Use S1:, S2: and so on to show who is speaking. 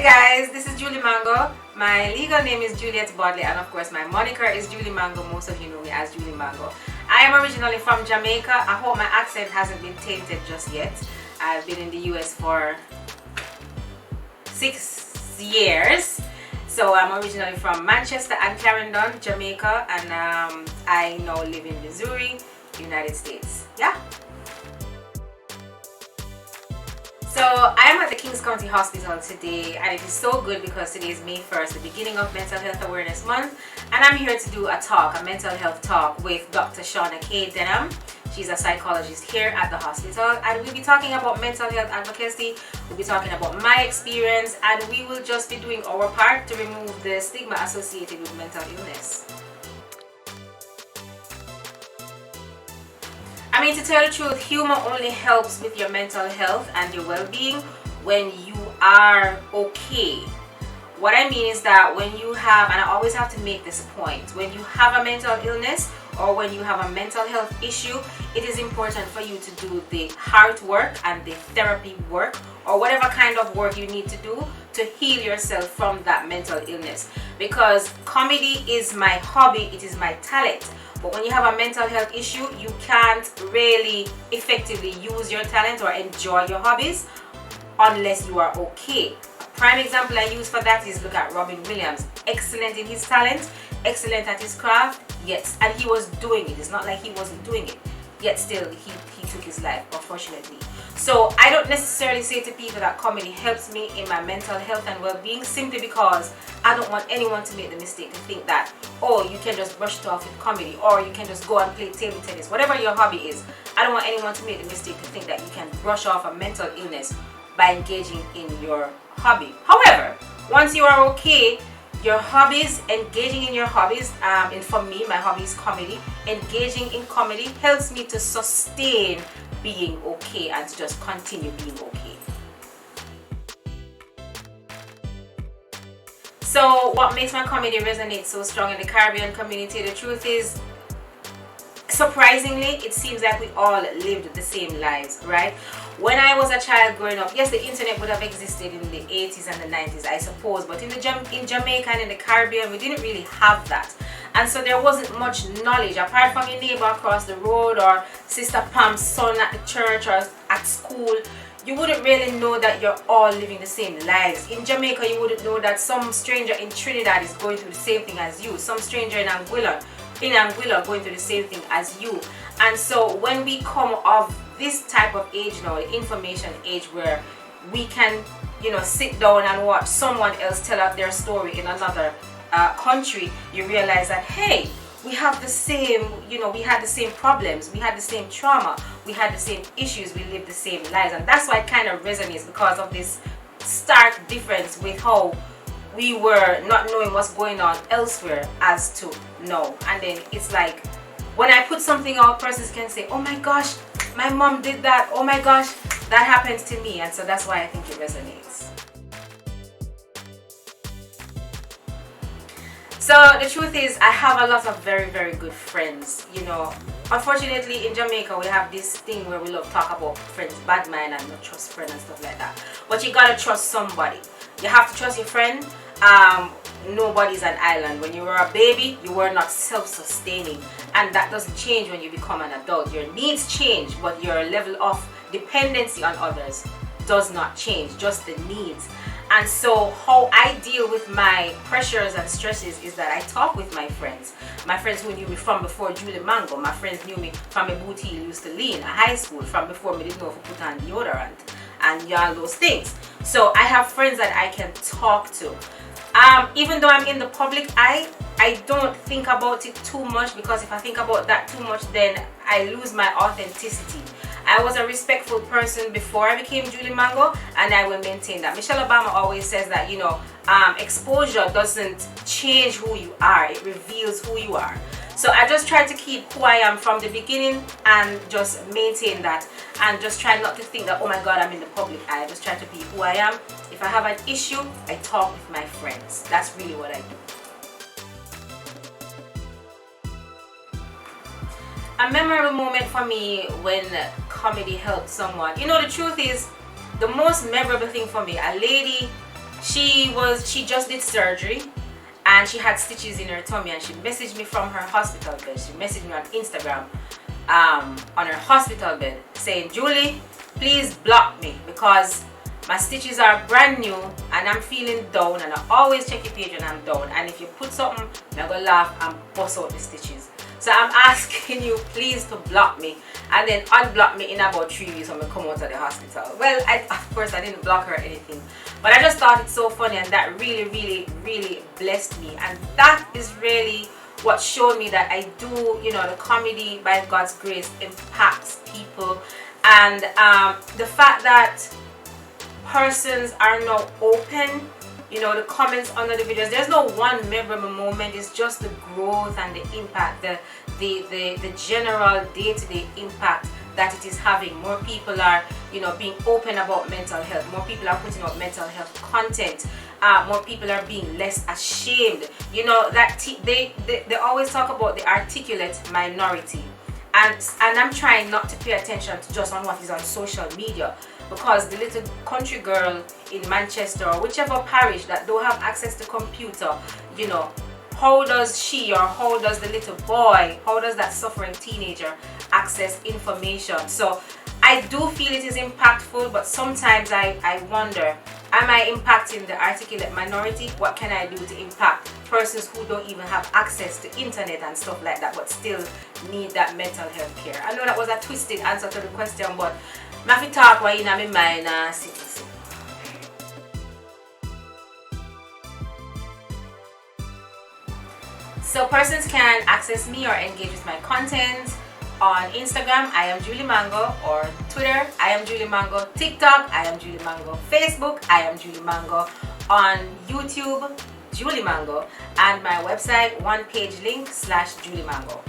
S1: guys, this is Julie Mango. My legal name is Juliet Bodley, and of course my moniker is Julie Mango. Most of you know me as Julie Mango. I am originally from Jamaica. I hope my accent hasn't been tainted just yet. I've been in the US for 6 years. So I'm originally from Manchester and Clarendon, Jamaica, and I now live in Missouri, United States. Yeah. So I'm at the Kings County Hospital today, and it is so good because today is May 1st, the beginning of Mental Health Awareness Month, and I'm here to do a talk, a mental health talk with Dr. Shauna K. Denham. She's a psychologist here at the hospital, and we'll be talking about mental health advocacy. We'll be talking about my experience, and we will just be doing our part to remove the stigma associated with mental illness. I mean, to tell the truth, humor only helps with your mental health and your well-being when you are okay. What I mean is that when you have, and I always have to make this point, when you have a mental illness or when you have a mental health issue, it is important for you to do the hard work and the therapy work or whatever kind of work you need to do to heal yourself from that mental illness. Because comedy is my hobby, it is my talent. But when you have a mental health issue, you can't really effectively use your talent or enjoy your hobbies unless you are okay. A prime example I use for that is look at Robin Williams. Excellent in his talent, excellent at his craft, yes, and he was doing it. It's not like he wasn't doing it, yet still he took his life, unfortunately. So I don't necessarily say to people that comedy helps me in my mental health and well-being, simply because I don't want anyone to make the mistake to think that, oh, you can just brush it off with comedy, or you can just go and play table tennis, whatever your hobby is. I don't want anyone to make the mistake to think that you can brush off a mental illness by engaging in your hobby. However, once you are okay, your hobbies, engaging in your hobbies, and for me, my hobby is comedy. Engaging in comedy helps me to sustain being okay and to just continue being okay. So what makes my comedy resonate so strong in the Caribbean community? The truth is, surprisingly, it seems like we all lived the same lives, right? When I was a child growing up, yes, the internet would have existed in the 80s and the 90s, I suppose, but in Jamaica and in the Caribbean, we didn't really have that. And so there wasn't much knowledge, apart from your neighbor across the road or Sister Pam's son at the church or at school. You wouldn't really know that you're all living the same lives. In Jamaica, you wouldn't know that some stranger in Trinidad is going through the same thing as you. Some stranger in Anguilla going through the same thing as you. And so when we come of this type of age now, the information age, where we can, sit down and watch someone else tell out their story in another country, you realize that, hey, we have the same, we had the same problems, we had the same trauma, we had the same issues, we lived the same lives. And that's why it kind of resonates, because of this stark difference with how we were not knowing what's going on elsewhere as to now. And then it's like, when I put something out, persons can say, oh my gosh, my mom did that, oh my gosh, that happened to me. And so that's why I think it resonates. So the truth is, I have a lot of very, very good friends. Unfortunately in Jamaica we have this thing where we love talk about friends bad mind and not trust friends and stuff like that. But you gotta trust somebody. You have to trust your friend. Nobody's an island. When you were a baby, you were not self-sustaining, and that doesn't change when you become an adult. Your needs change, but your level of dependency on others does not change, just the needs. And so how I deal with my pressures and stresses is that I talk with my friends who knew me from before Julie Mango. My friends knew me from a booty used to lean at high school, from before me didn't know if I put on deodorant and all those things. So I have friends that I can talk to. Even though I'm in the public eye, I don't think about it too much, because if I think about that too much, then I lose my authenticity. I was a respectful person before I became Julie Mango, and I will maintain that. Michelle Obama always says that, exposure doesn't change who you are, it reveals who you are. So I just try to keep who I am from the beginning and just maintain that, and just try not to think that, oh my God, I'm in the public eye. I just try to be who I am. If I have an issue, I talk with my friends. That's really what I do. A memorable moment for me when comedy helped someone. The truth is, the most memorable thing for me, a lady, She just did surgery and she had stitches in her tummy, and she messaged me from her hospital bed. She messaged me on Instagram on her hospital bed saying, Julie, please block me because my stitches are brand new and I'm feeling down, and I always check your page when I'm down, and if you put something, I'm gonna laugh and bust out the stitches. So I'm asking you please to block me and then unblock me in about 3 weeks when I come out of the hospital. Well, of course I didn't block her or anything, but I just thought it's so funny, and that really blessed me. And that is really what showed me that I do, the comedy by God's grace impacts people. And the fact that persons are now open, the comments under the videos, there's no one memorable moment, it's just the growth and the impact, the general day-to-day impact that it is having. More people are being open about mental health, more people are putting out mental health content, more people are being less ashamed. That they always talk about the articulate minority, and I'm trying not to pay attention to just on what is on social media, because the little country girl in Manchester or whichever parish that don't have access to computer, how does she, or how does the little boy, how does that suffering teenager access information? So I do feel it is impactful, but sometimes I wonder, am I impacting the articulate minority? What can I do to impact persons who don't even have access to internet and stuff like that, but still need that mental health care? I know that was a twisted answer to the question, but I have to talk what in my mind and sit. So persons can access me or engage with my content on Instagram, I am Julie Mango, or Twitter, I am Julie Mango, TikTok, I am Julie Mango, Facebook, I am Julie Mango, on YouTube, Julie Mango, and my website, one page link /Julie Mango.